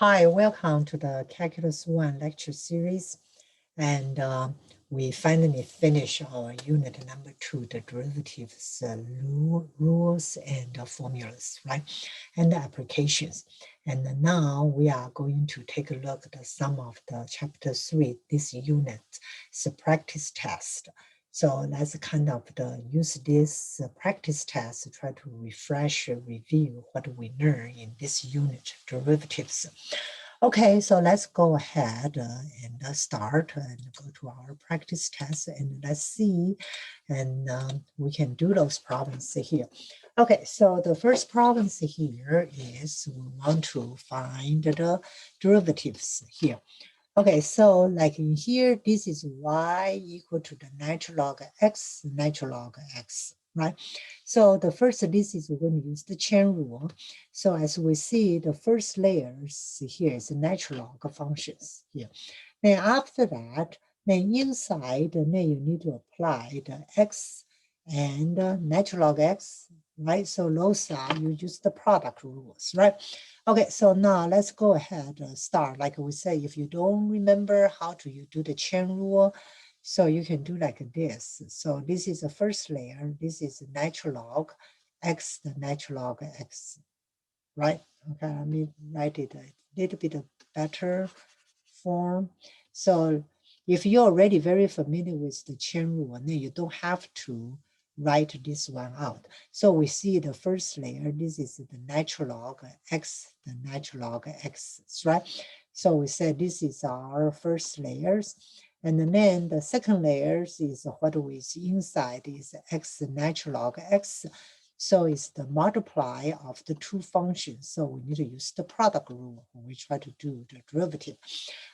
Hi, welcome to the Calculus 1 lecture series. And we finally finished our unit number 2, the derivatives rules and formulas, right? And the applications. And now we are going to take a look at some of the chapter 3, this unit. It's a practice test. So let's kind of use this practice test to try to refresh, review what we learned in this unit, derivatives. Okay, so let's go ahead and start and go to our practice test and let's see, and we can do those problems here. Okay, so the first problem here is we want to find the derivatives here. Okay, so like in here, this is y equal to the natural log x, right? So the first, this is we're going to use the chain rule. So as we see, the first layers here is natural log functions here. Then after that, then inside, then you need to apply the x and natural log x, right? So those are, you use the product rules, right? Okay, so now let's go ahead and start. Like we say, if you don't remember how to you do the chain rule, so you can do like this. So this is the first layer. This is natural log x, the natural log x, right? Okay, let me write it a little bit better form. So if you're already very familiar with the chain rule, then you don't have to write this one out. So we see the first layer, this is the natural log x, the natural log x, right? So we said this is our first layers. And then the second layers is what is inside is x natural log x. So it's the multiply of the two functions. So we need to use the product rule when we try to do the derivative.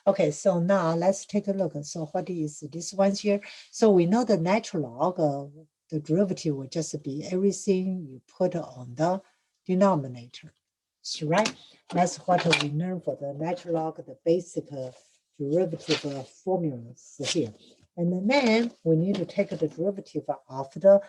Okay, so now let's take a look. So what is this one here? So we know the natural log of the derivative will just be everything you put on the denominator, right? That's what we learned for the natural log, the basic derivative formulas here. And then we need to take the derivative of the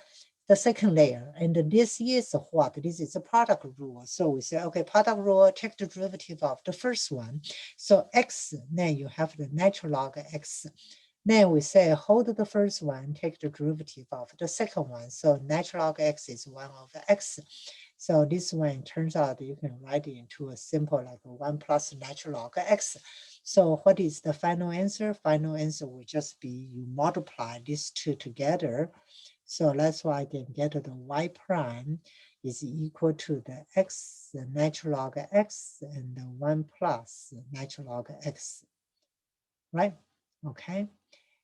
second layer. And this is what? This is a product rule. So we say, okay, product rule, take the derivative of the first one. So x, then you have the natural log x. Then we say, hold the first one, take the derivative of the second one. So natural log x is 1 over x. So this one turns out you can write it into a simple like 1 plus natural log x. So what is the final answer? Final answer will just be you multiply these two together. So that's why I can get the y prime is equal to the x, the natural log x, and the 1 plus natural log x, right? Okay,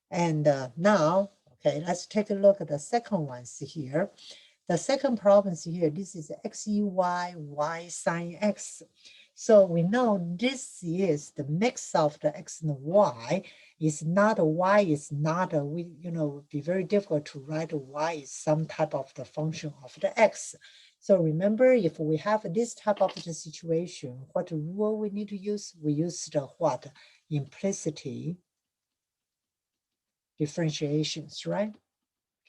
and now, okay, let's take a look at the second ones here. The second problem here, this is xey, y sine x. So we know this is the mix of the x and the y. Is not a y is not a, we, would be very difficult to write a y is some type of the function of the x. So remember, if we have this type of the situation, what rule we need to use? We use the what? Implicity differentiations, right?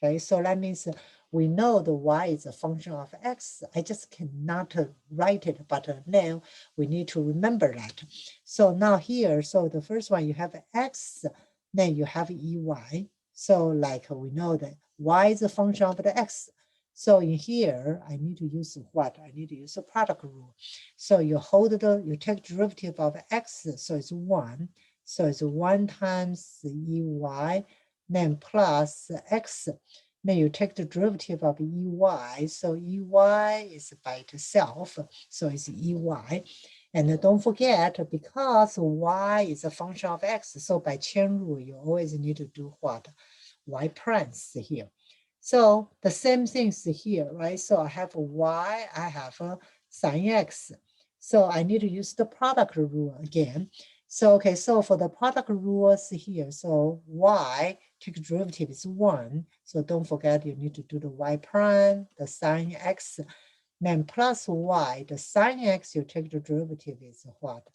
Okay, so that means we know the y is a function of x. I just cannot write it, but now we need to remember that. So now here, so the first one, you have x, then you have ey. So like we know that y is a function of the x. So in here, I need to use what? I need to use a product rule. So you you take derivative of x, so it's 1. So it's 1 times ey, then plus x, then you take the derivative of ey, so ey is by itself, so it's ey. And don't forget, because y is a function of x, so by chain rule, you always need to do what? Y primes here. So the same things here, right? So I have a y, I have a sine x. So I need to use the product rule again. So, okay, so for the product rules here, so y, take derivative is 1. So don't forget you need to do the y prime, the sine x, then plus y, the sine x, you take the derivative is what?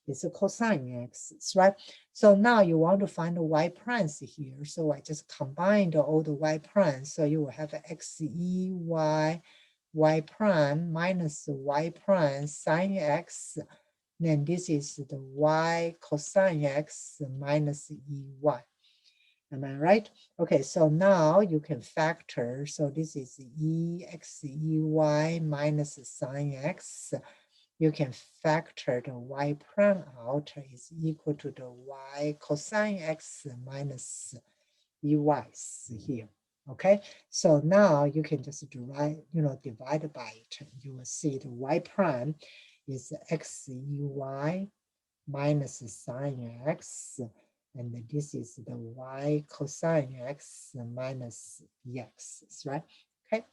It's a cosine x, right? So now you want to find the y primes here. So I just combined all the y primes. So you will have x e y prime minus y prime sine x. Then this is the y cosine x minus ey. Am I right? Okay, so now you can factor. So this is ex ey minus sine x. You can factor the y prime out is equal to the y cosine x minus ey here. Okay, so now you can just divide by it. You will see the y prime is x ey minus sine x, and this is the y cosine x minus ex, right? Okay,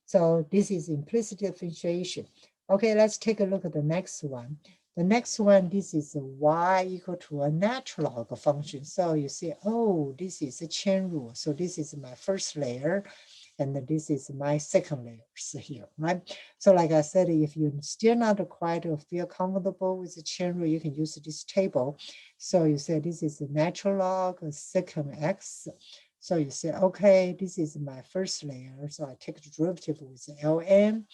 so this is implicit differentiation. Okay, let's take a look at the next one. The next one, this is a y equal to a natural log function. So you see, oh, this is a chain rule. So this is my first layer, and this is my second layer here, right? So like I said, if you're still not quite feel comfortable with the chain rule, you can use this table. So you say this is a natural log second x. So you say, okay, this is my first layer. So I take the derivative with ln,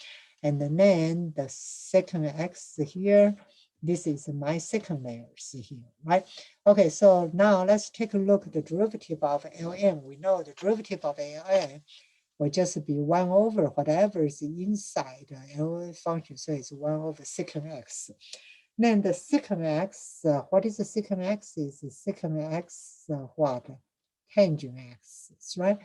and then the second x here, this is my second layer here, right? Okay, so now let's take a look at the derivative of ln. We know the derivative of ln will just be 1 over whatever is inside the ln function. So it's 1 over second x. Then the second x, what is the second x? Is the second x what? Tangent x, right?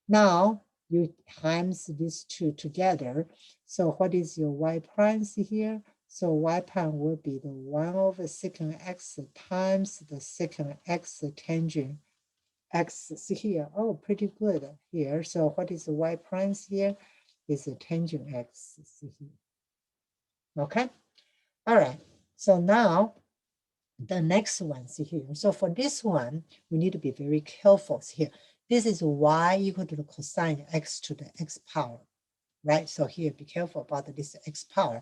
Now you times these two together. So what is your y prime here? So y prime will be the 1 over second x times the second x tangent x here. Oh, pretty good here. So what is the y prime here? Is the tangent x here. Okay. All right. So now the next one here. So for this one, we need to be very careful here. This is y equal to the cosine x to the x power, right? So here, be careful about this x power.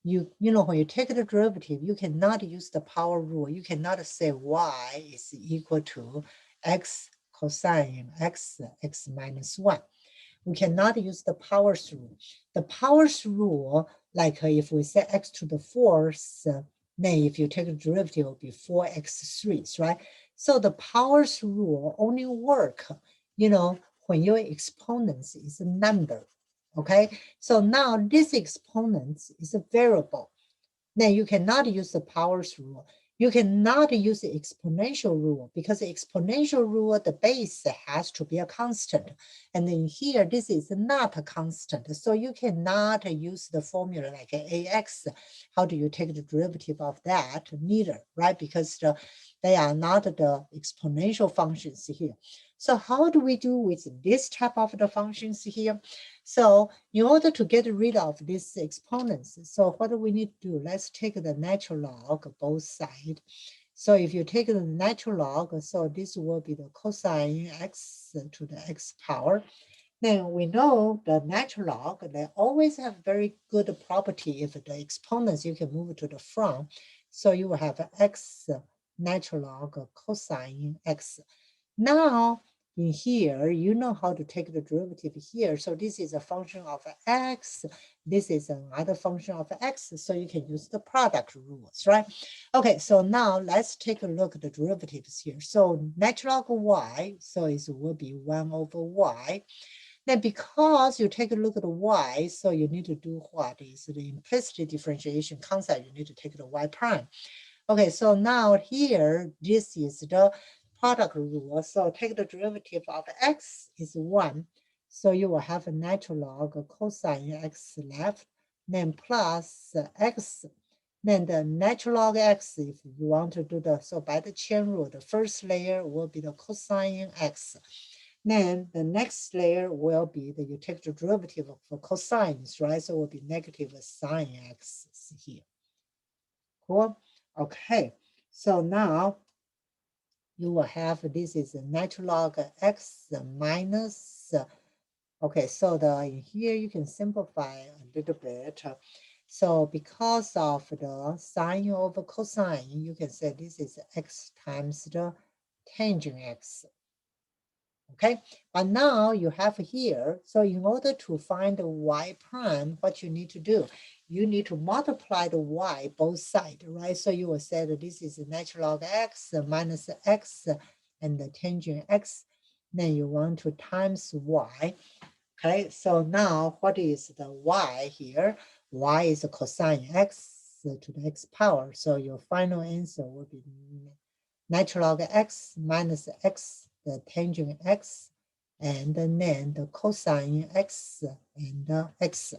You know, when you take the derivative, you cannot use the power rule. You cannot say y is equal to x cosine x minus 1. We cannot use the powers rule. The powers rule, like if we say x to the fourth, then if you take the derivative, it will be 4x3, right? So the powers rule only work, when your exponents is a number, okay? So now this exponent is a variable. Then you cannot use the powers rule. You cannot use the exponential rule because the exponential rule, the base has to be a constant. And then here, this is not a constant. So you cannot use the formula like ax. How do you take the derivative of that? Neither, right? Because they are not the exponential functions here. So how do we do with this type of the functions here? So in order to get rid of these exponents, so what do we need to do? Let's take the natural log both sides. So if you take the natural log, so this will be the cosine x to the x power. Then we know the natural log, they always have very good property. If the exponents, you can move to the front. So you will have x natural log cosine x. Now, in here, you know how to take the derivative here. So this is a function of x. This is another function of x. So you can use the product rules, right? Okay, so now let's take a look at the derivatives here. So natural log y, so it will be 1 over y. Then because you take a look at the y, so you need to do what is the implicit differentiation concept. You need to take the y prime. Okay, so now here, this is the product rule. So take the derivative of x is 1. So you will have a natural log cosine x left, then plus x. Then the natural log x, if you want to do so by the chain rule, the first layer will be the cosine x. Then the next layer will be that you take the derivative of cosines, right? So it will be negative sine x here. Cool. Okay, so now you will have, this is a natural log x minus, okay, so here you can simplify a little bit. So because of the sine over cosine, you can say this is x times the tangent x. Okay, but now you have here, so in order to find the y prime, what you need to do, you need to multiply the y both sides, right? So you will say that this is natural log x minus x and the tangent x. Then you want to times y. Okay, so now what is the y here? Y is cosine x to the x power. So your final answer will be natural log x minus x, the tangent x, and then the cosine x and x.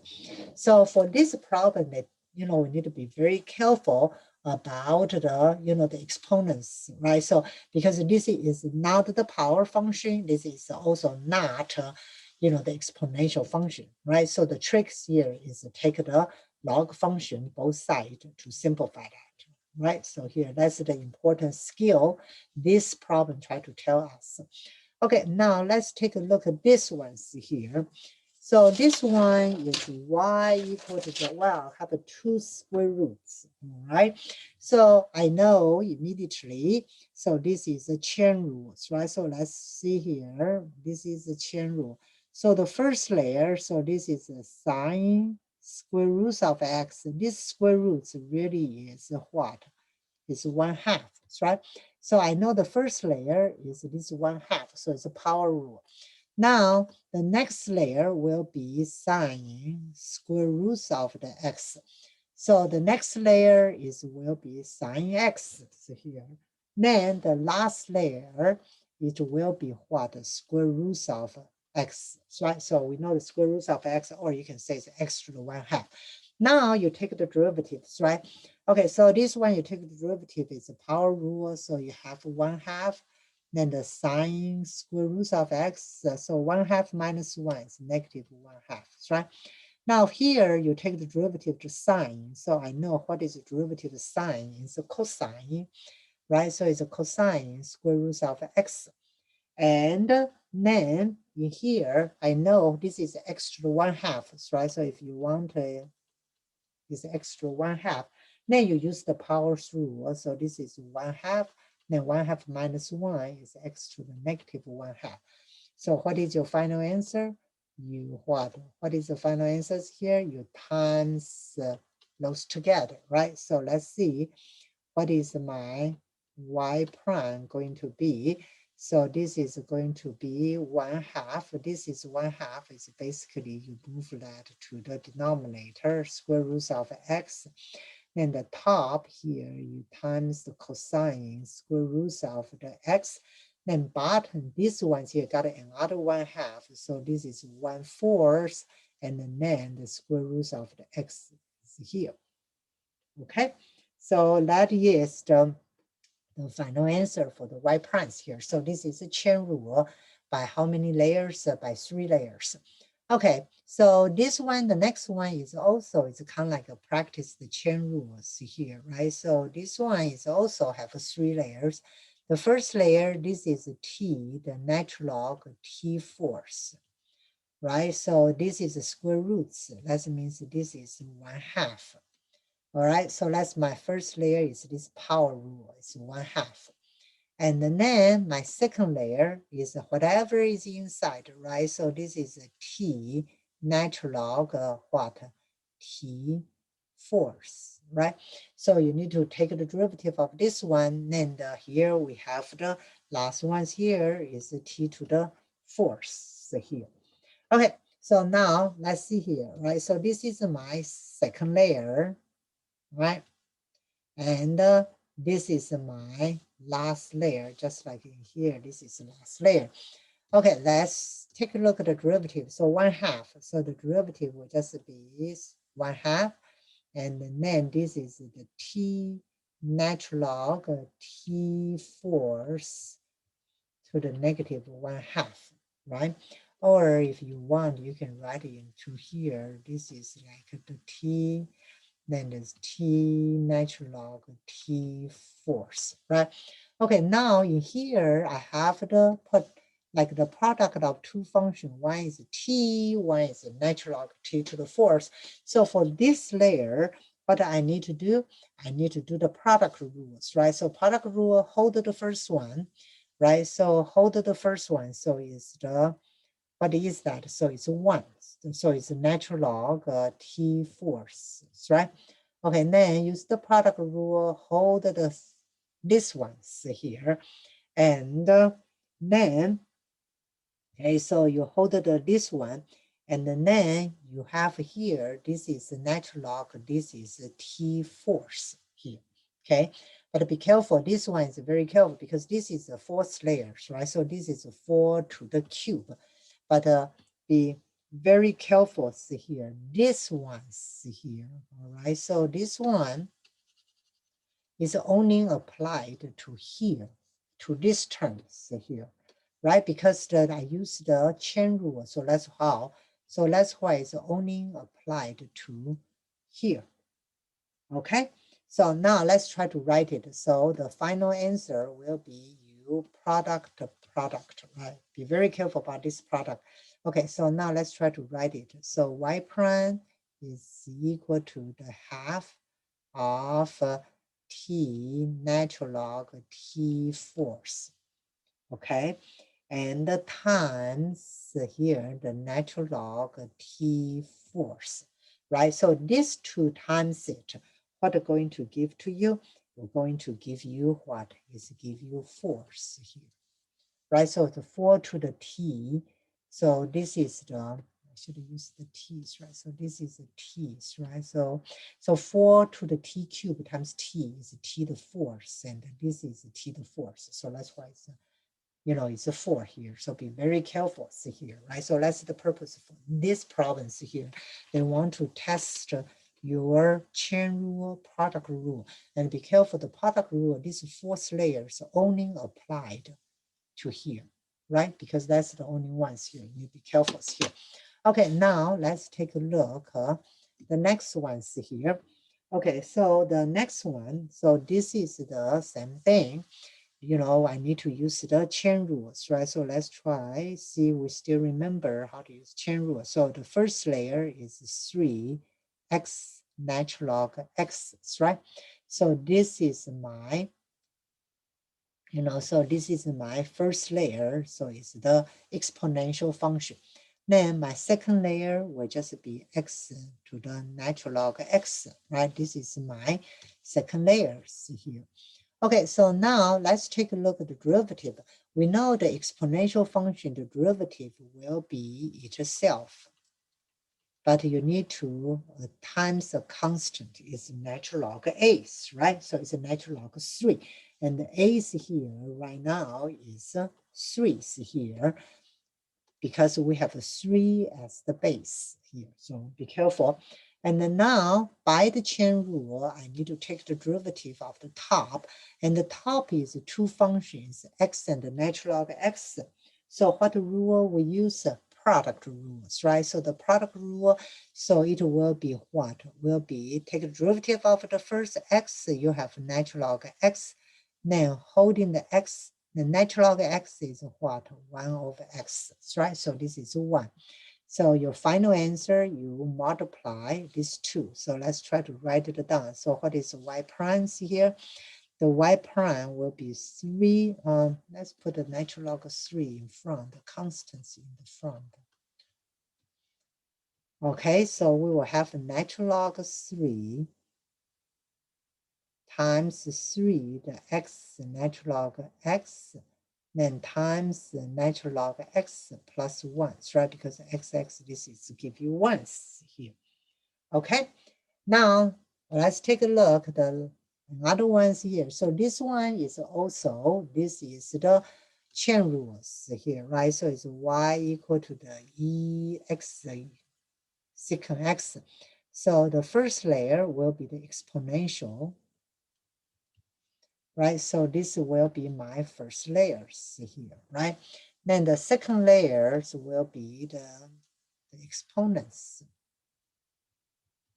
So for this problem, that we need to be very careful about the exponents, right? So because this is not the power function, this is also not the exponential function, right? So the tricks here is to take the log function both sides to simplify that, right? So here, that's the important skill this problem try to tell us. Okay, now let's take a look at this ones here. So this one is y equal to the, well, have 2 square roots, all right? So I know immediately, so this is a chain rules, right? So let's see here, this is a chain rule. So the first layer, so this is a sine square roots of x. This square roots really is what? Is 1/2, right? So I know the first layer is this 1/2, so it's a power rule. Now, the next layer will be sine square roots of the x. So the next layer will be sine x here. Then the last layer, it will be what? The square roots of x, right? So we know the square roots of x, or you can say it's x to the 1/2. Now you take the derivatives, right? Okay, so this one you take the derivative is a power rule, so you have 1/2. Then the sine square roots of x, so 1/2 minus 1 is negative 1/2, right? Now here you take the derivative to sine, so I know what is the derivative of sine, it's a cosine, right? So it's a cosine square roots of x. And then in here, I know this is x to the 1/2, right? So if you want this extra 1/2, then you use the powers rule. So this is 1/2, then 1/2 minus 1 is x to the negative 1/2. So what is your final answer? You what? What is the final answers here? You times those together, right? So let's see, what is my y prime going to be? So this is going to be 1/2. This is 1/2. It's basically you move that to the denominator, square roots of x. Then the top here, you times the cosine square roots of the x. Then bottom, this one's here got another 1/2. So this is 1/4. And then the square roots of the x is here. Okay, so that is the final answer for the y primes here. So this is a chain rule by how many layers? By 3 layers. Okay, so this one, the next one is also, it's kind of like a practice the chain rules here, right? So this one is also have 3 layers. The first layer, this is t, the natural log t fourths, right? So this is the square roots. That means this is 1/2. All right, so that's my first layer is this power rule, it's 1/2. And then my second layer is whatever is inside, right? So this is a t natural log what? T fourths, right? So you need to take the derivative of this one. And here we have the last ones here is the t to the fourths here. Okay, so now let's see here, right? So this is my second layer, right? And this is my last layer, just like in here, this is the last layer. Okay, let's take a look at the derivative. So 1/2, so the derivative will just be 1/2. And then this is the t natural log t fourths to the negative 1/2, right? Or if you want, you can write it into here. This is like the t, then there's t natural log t fourths, right? Okay, now in here, I have the like the product of 2 functions. One is t, one is natural log t to the fourth. So for this layer, what I need to do, I need to do the product rules, right? So product rule, hold the first one. right? So hold the first one. So it's the, what is that? So it's 1. So it's a natural log t fourths, right? Okay, then use the product rule, hold this ones here. And then, okay, so you hold this one. And then you have here, this is a natural log, this is a t fourths here, okay? But be careful, this one is very careful because this is a 4th layers, right? So this is a 4 to the cube. But be very careful here. This one's here, all right? So this one is only applied to here, to this terms here, right? Because I use the chain rule, so that's how. So that's why it's only applied to here, okay? So now let's try to write it. So the final answer will be U product, right? Be very careful about this product. Okay, so now let's try to write it. So y prime is equal to the half of t natural log t fourths, okay? And the times here, the natural log t fourths, right? So these 2 times it, what are going to give to you? We're going to give you what is give you fourths here, right? So the 4 to the t. So this is the, I should use the t's, right? So this is the t's, right? So 4 to the t cube times t is t the fourth, and this is t the fourth. So that's why it's it's a 4 here. So be very careful here, right? So that's the purpose of this problems here. They want to test your chain rule, product rule, and be careful. The product rule, this 4th layer is only applied to here, right? Because that's the only ones here. You be careful here. Okay, now let's take a look. The next ones here. Okay, so the next one, so this is the same thing. I need to use the chain rules, right? So let's try, see, we still remember how to use chain rules. So the first layer is 3x natural log x, right? So this is my, so this is my first layer. So it's the exponential function. Then my second layer will just be x to the natural log x, right? This is my second layer here. Okay, so now let's take a look at the derivative. We know the exponential function, the derivative will be itself. But you need to times the constant is natural log a, right? So it's a natural log 3. And the a here right now is 3 here because we have a 3 as the base here. So be careful. And then now, by the chain rule, I need to take the derivative of the top. And the top is 2 functions, x and the natural log x. So what rule we use? Product rules, right? So the product rule, so it will be what? Will be take the derivative of the first x, you have natural log x. Then holding the x, the natural log x is what? 1 over x, right? So this is 1. So your final answer, you multiply these 2. So let's try to write it down. So what is y prime here? The y prime will be 3. Let's put the natural log 3 in front, the constants in the front. Okay, so we will have natural log 3 times 3, the x natural log x, then times the natural log x plus 1, right? Because x, this is to give you 1s here. Okay, now let's take a look at the other ones here. So this one is also, this is the chain rules here, right? So it's y equal to the ex secant x. So the first layer will be the exponential, right? So this will be my first layers here, right? Then the second layers will be the exponents.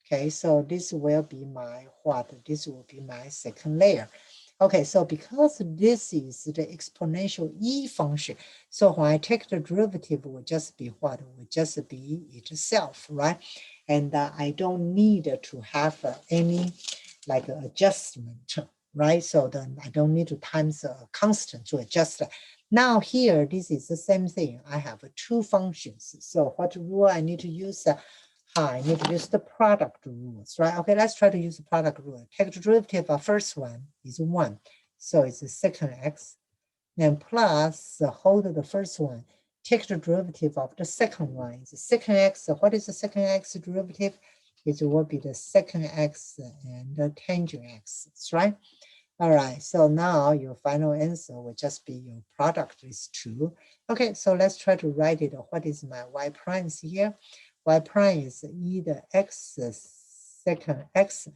Okay, so this will be my what? This will be my second layer. Okay, so because this is the exponential e function, so when I take the derivative, will just be what? Will just be itself, right? And I don't need to have any like adjustment, right? So then I don't need to times a constant to adjust that. Now here, this is the same thing. I have two functions. So what rule I need to use? I need to use the product rules, right? Okay, let's try to use the product rule. Take the derivative of first one is 1. So it's the second x. Then plus hold the first one. Take the derivative of the second one. It's the second x. What is the second x derivative? It will be the second x and the tangent x, right? All right, so now your final answer will just be your product is 2. Okay, so let's try to write it. What is my y prime here? Y prime is e the x second x.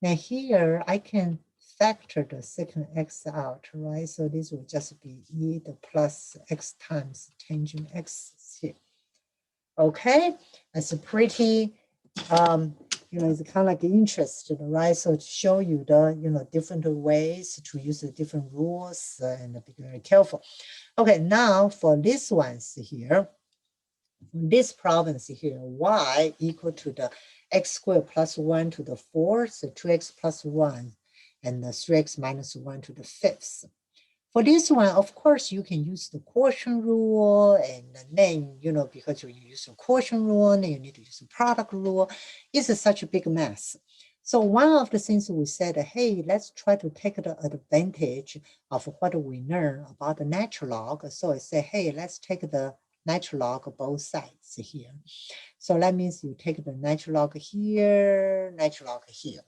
Now here I can factor the second x out, right? So this will just be e the plus x times tangent x here. Okay, that's a pretty it's kind of like interesting, right? So to show you the, different ways to use the different rules and be very careful. Okay, now for this ones here, this province here, y equal to the x squared plus 1 to the 4th, so 2x plus 1, and the 3x minus 1 to the 5th. For this one, of course, you can use the quotient rule, and then, because you use the quotient rule, then you need to use the product rule. It's such a big mess. So one of the things we said, hey, let's try to take the advantage of what we learn about the natural log. So I say, hey, let's take the natural log of both sides here. So that means you take the natural log here,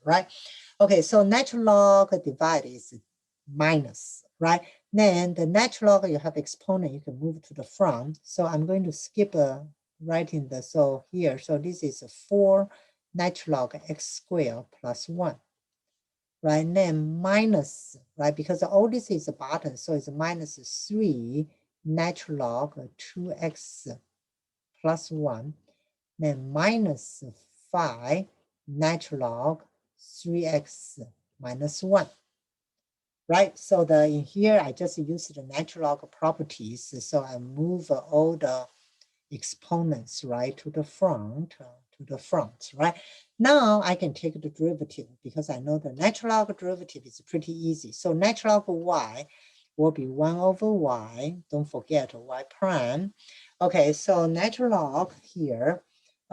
right? Okay, so natural log divided is minus, right? Then the natural log, you have exponent, you can move to the front. So I'm going to skip writing the, so here, so this is 4 natural log x squared plus 1, right? Then minus, right? Because all this is a bottom, so it's minus 3 natural log 2x plus 1, then minus 5 natural log 3x minus 1. Right, so in here, I just use the natural log properties. So I move all the exponents, right, to the front, right? Now I can take the derivative because I know the natural log derivative is pretty easy. So natural log y will be 1 over y. Don't forget y prime. Okay, so natural log here.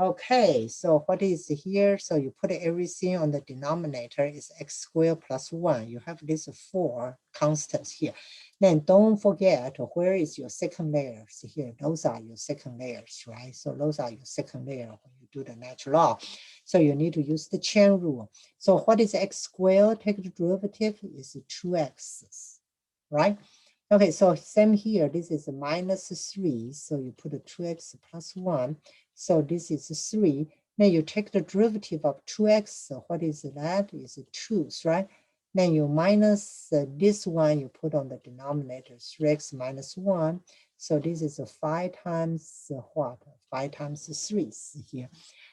Okay, so what is here? So you put everything on the denominator is x squared plus 1. You have these 4 constants here. Then don't forget where is your second layers here. Those are your second layers, right? So those are your second layer when you do the natural log. So you need to use the chain rule. So what is x squared? Take the derivative is 2x, right? Okay, so same here. This is minus 3. So you put a 2x plus 1. So this is 3. Then you take the derivative of 2x. So what is that? Is 2, right? Then you minus this one, you put on the denominator, 3x minus 1. So this is 5 times what? 5 times 3 here.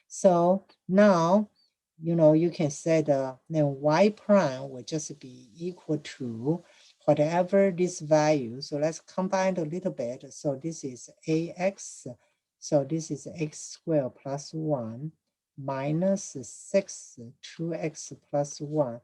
So now, you can say then y prime will just be equal to whatever this value. So let's combine a little bit. So this is ax. So this is x squared plus 1 minus 6, 2x plus 1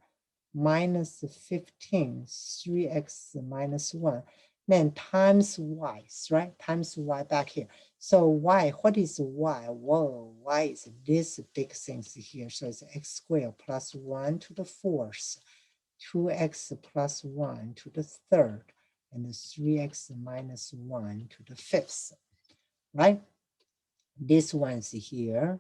minus 15, 3x minus 1. Then times y, right? Times y back here. So y, what is y? Whoa, y is this big thing here. So it's x squared plus 1 to the 4th, 2x plus 1 to the 3rd, and 3x minus 1 to the 5th, right? This one's here.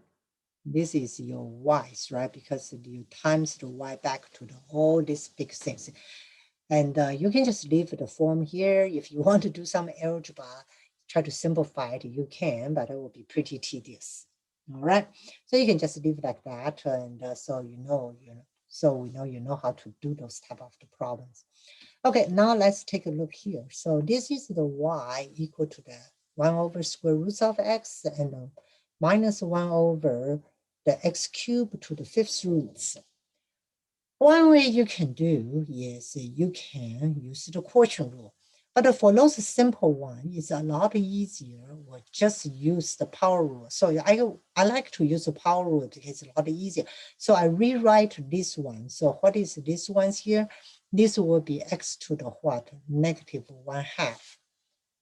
This is your y's, right? Because you times the y back to all these big things. And you can just leave the form here. If you want to do some algebra, try to simplify it, you can, but it will be pretty tedious. All right. So you can just leave it like that. And so so we know you know how to do those type of the problems. Okay, now let's take a look here. So this is the y equal to the 1 over square roots of x and minus 1 over the x cubed to the 5th roots. One way you can do is you can use the quotient rule. But for those simple ones, it's a lot easier. We'll just use the power rule. So I like to use the power rule because it's a lot easier. So I rewrite this one. So what is this one's here? this will be x to the what? -1/2.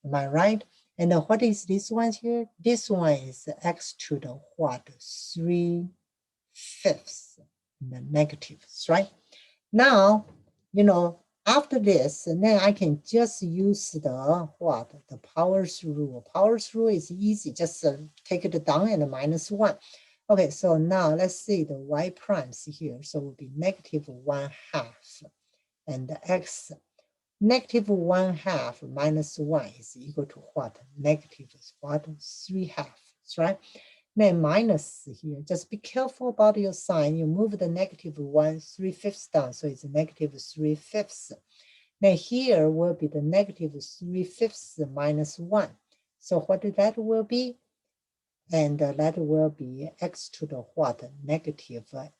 Am I right? And what is this one here? This one is x to the what? 3/5, the negatives, right? Now, after this, then I can just use the what? The powers rule. Powers rule is easy. Just take it down and -1. Okay, so now let's see the y primes here. So it will be -1/2. And the x, -1/2 -1 is equal to what? Negative what? 3/2, right? Then minus here, just be careful about your sign. You move the -1 3/5 down, so it's -3/5. Then here will be the -3/5 -1. So what that will be? And that will be x to the what? -a/5.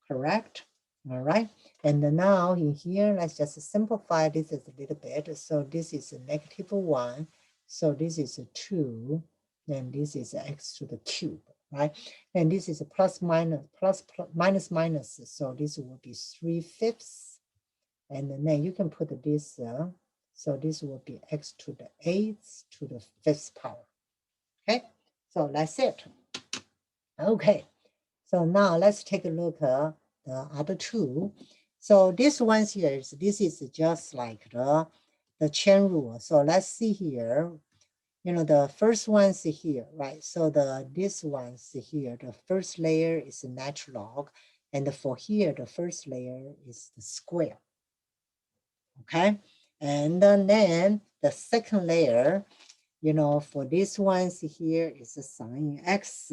Correct? All right. And now in here, let's just simplify this a little bit. So this is a -1. So this is a 2. Then this is x to the cube, right? And this is a plus minus minus. So this will be 3/5. And then you can put this, so this will be x to the 8th to the 5th power. Okay, so that's it. Okay, so now let's take a look at the other two. So this one's here, this is just like the chain rule. So let's see here. The first one's here, right? So this one's here, the first layer is a natural log. And for here, the first layer is the square. Okay. And then the second layer, for this one's here is a sine x.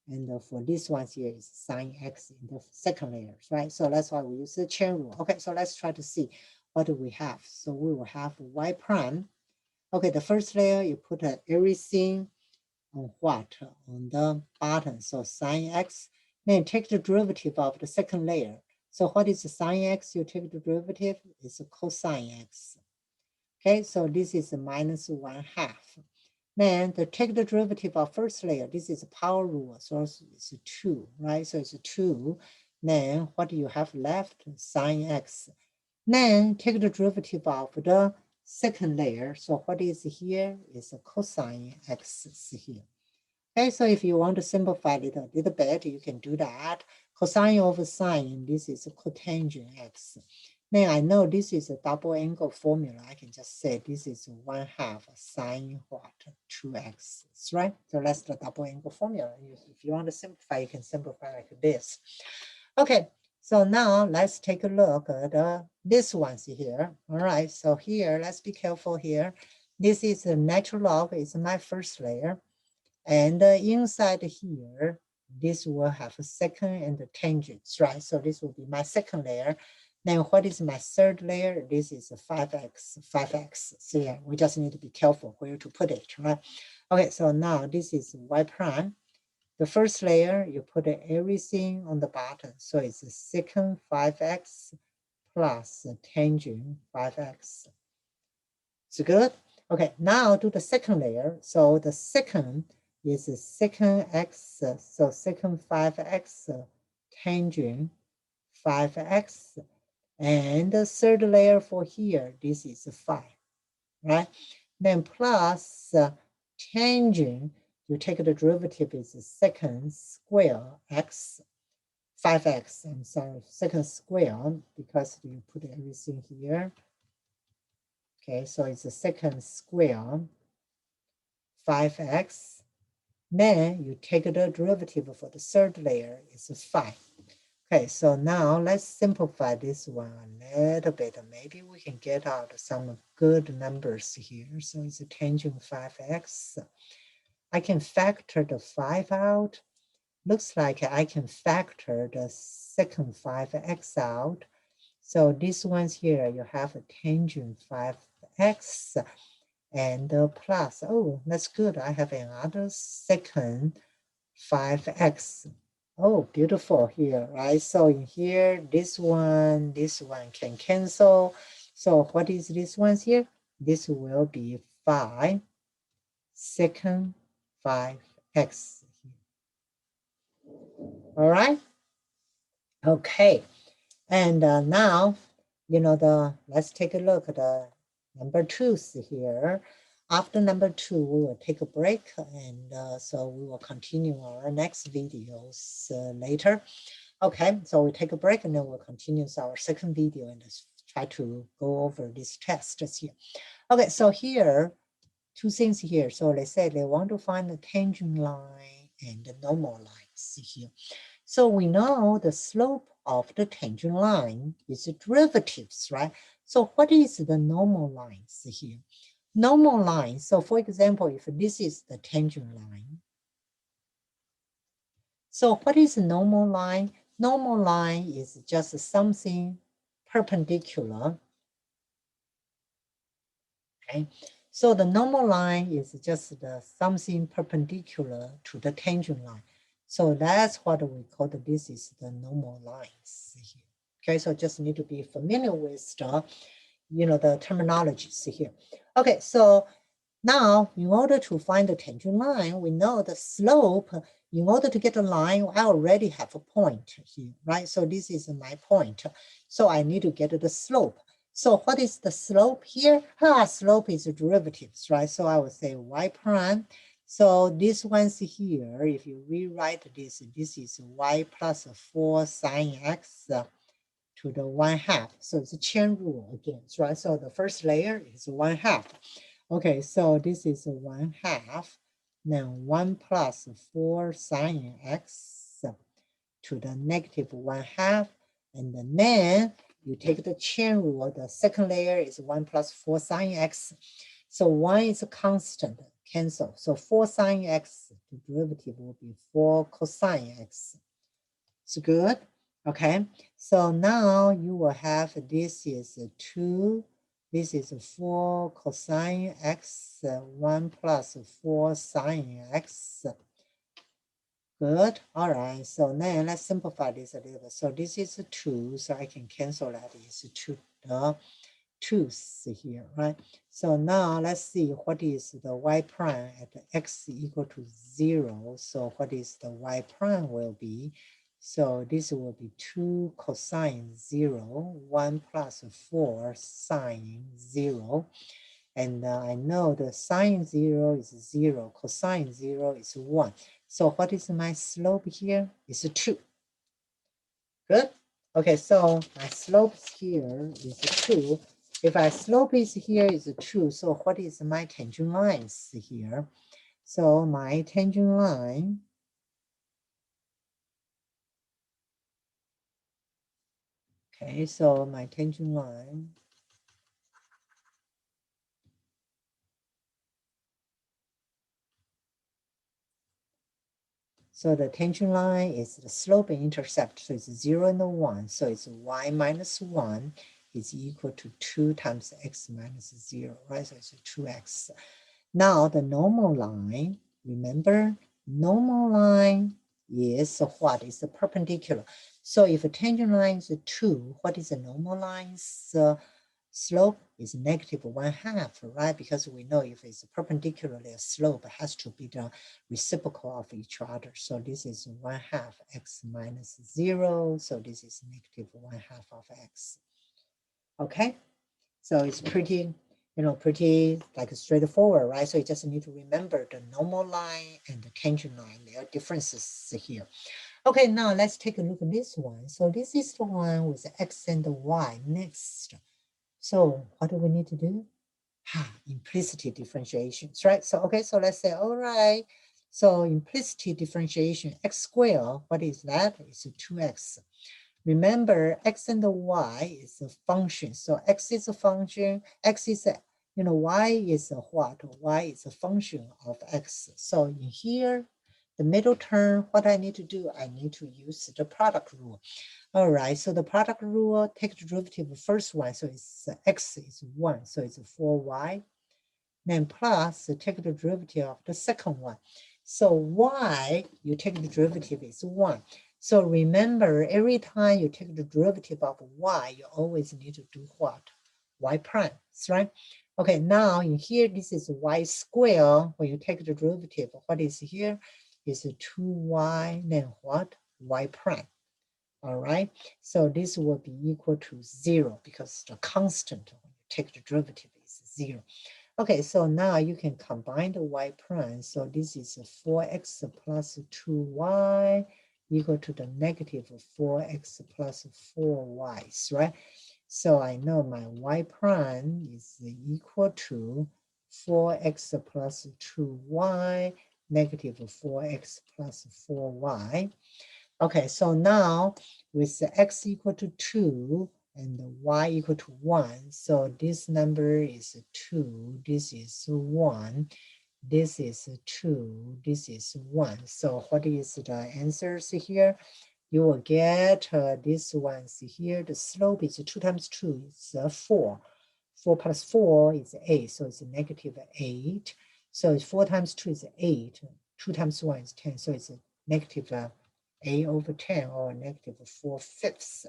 And for this one's here is sine x in the second layers, right? So that's why we use the chain rule. Okay, so let's try to see what do we have. So we will have y prime. Okay, the first layer, you put everything on what? On the bottom. So sine x. Then take the derivative of the second layer. So what is the sine x? You take the derivative, it's a cosine x. Okay, so this is a -1/2. Then take the derivative of first layer. This is a power rule, so it's a 2, right? So it's a 2. Then what do you have left? Sine x. Then take the derivative of the second layer. So what is here is a cosine x here. Okay, so if you want to simplify it a little bit, you can do that. Cosine over sine, this is a cotangent x. Then I know this is a double angle formula. I can just say this is 1/2 sine what? 2x, right? So that's the double angle formula. If you want to simplify, you can simplify like this. Okay, so now let's take a look at this one's here. All right, so here, let's be careful here. This is a natural log, it's my first layer. And inside here, this will have a second and the tangents, right? So this will be my second layer. Then what is my third layer? This is a 5x. So yeah, we just need to be careful where to put it, right? Okay, so now this is y prime. The first layer, you put everything on the bottom. So it's a second 5x plus a tangent 5x. It's good? Okay, now do the second layer. So the second is a second x, so second 5x tangent 5x. And the third layer for here, this is 5, right? Then plus tangent, you take the derivative is second square x, 5x, I'm sorry, second square, because you put everything here. Okay, so it's a second square, 5x. Then you take the derivative for the third layer, it's 5. Okay, so now let's simplify this one a little bit. Maybe we can get out some good numbers here. So it's a tangent 5x. I can factor the 5 out. Looks like I can factor the second 5x out. So this one's here, you have a tangent 5x and plus, oh, that's good. I have another second 5x. Oh, beautiful here, right? So in here, this one can cancel. So what is this one's here? This will be 5 second 5x. All right. Okay. And now, let's take a look at the number 2 here. After number 2, we will take a break, and so we will continue our next videos later. Okay, so we take a break, and then we'll continue our second video and try to go over these tests here. Okay, so here, 2 things here. So let's say they want to find the tangent line and the normal lines here. So we know the slope of the tangent line is derivatives, right? So what is the normal lines here? Normal line, so for example, if this is the tangent line, so what is a normal line? Normal line is just something perpendicular. Okay, so the normal line is just something perpendicular to the tangent line. So that's what we call this is the normal lines here. Okay, so just need to be familiar with the, the terminologies here. Okay, so now in order to find the tangent line, we know the slope. In order to get a line, I already have a point here, right? So this is my point. So I need to get the slope. So what is the slope here? Slope is derivatives, right? So I would say y prime. So this one's here, if you rewrite this is y plus 4 sine x to the 1/2. So it's a chain rule again, right? So the first layer is 1/2. Okay, so this is 1/2. Now 1 plus 4 sine x to the negative 1/2. And then you take the chain rule. The second layer is 1 plus 4 sine x. So 1 is a constant, cancel. So 4 sine x, the derivative will be 4 cosine x. It's good. Okay, so now you will have this is 2. This is 4 cosine x, 1 plus 4 sine x. Good. All right. So now let's simplify this a little bit. So this is 2. So I can cancel that. It's 2. 2's here, right? So now let's see what is the y prime at x equal to 0. So what is the y prime will be? So this will be 2 cosine 0, 1 plus 4 sine 0. And I know the sine 0 is 0, cosine 0 is 1. So what is my slope here? It's 2. Good. Okay, so my slope here is 2. If my slope is here is 2, so what is my tangent lines here? So my tangent line, okay, so my tangent line, so the tangent line is the slope and intercept, so it's 0 and 1, so it's y minus 1 is equal to 2 times x minus 0, right? So it's 2x. Now the normal line, remember, normal line is what? It's the perpendicular. So if a tangent line is 2, what is the normal line's slope? Is negative 1/2, right? Because we know if it's perpendicularly a slope, it has to be the reciprocal of each other. So this is 1/2 x minus 0. So this is negative 1/2 of x. Okay, so it's pretty pretty like straightforward, right? So you just need to remember the normal line and the tangent line. There are differences here. Okay, now let's take a look at this one. So this is the one with x and y next. So what do we need to do? Implicit differentiations, right? So, okay, so let's say, all right, so implicit differentiation, x squared, what is that? It's 2x. Remember, x and y is a function. So x is a function, x is a, y is a what? Y is a function of x. So in here, the middle term, what I need to do, I need to use the product rule. All right, so the product rule, take the derivative of first one. So it's x is 1, so it's 4y. Then plus take the derivative of the second one. So y, you take the derivative is 1. So remember, every time you take the derivative of y, you always need to do what? Y prime, right? Okay, now in here, this is y squared. When you take the derivative, what is here? Is 2y, then what? Y prime. All right, so this will be equal to 0 because the constant when you take the derivative is 0. Okay, so now you can combine the y prime. So this is 4x plus 2y equal to the negative 4x plus 4y, right? So I know my y prime is equal to 4x plus 2y negative 4x plus 4y. Okay, so now with the x equal to 2 and the y equal to 1, so this number is 2, this is 1, this is 2, this is 1. So what is the answers here? You will get this ones here. The slope is 2 times 2 is 4. 4 plus 4 is 8, so it's negative 8. So 4 times 2 is 8. 2 times 1 is 10, so it's negative 8 over 10 or negative 4/5.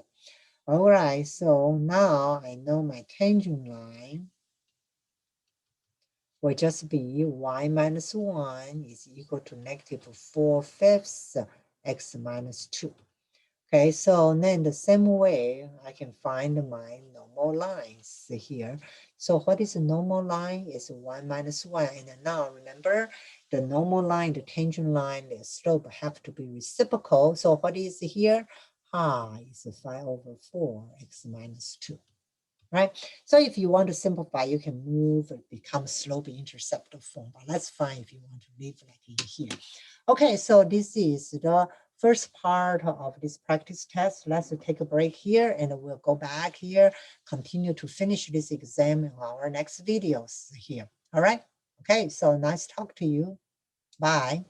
All right, so now I know my tangent line will just be y minus 1 is equal to negative 4/5 x minus 2. Okay, so then the same way I can find my normal lines here. So what is a normal line? It's 1 minus 1. And now remember, the normal line, the tangent line, the slope have to be reciprocal. So what is here? Is 5 over 4 x minus 2. Right? So if you want to simplify, you can move it become slope-intercept form, but that's fine if you want to leave like here. Okay, so this is the first part of this practice test. Let's take a break here and we'll go back here, continue to finish this exam in our next videos here. All right? Okay, so nice talk to you. Bye.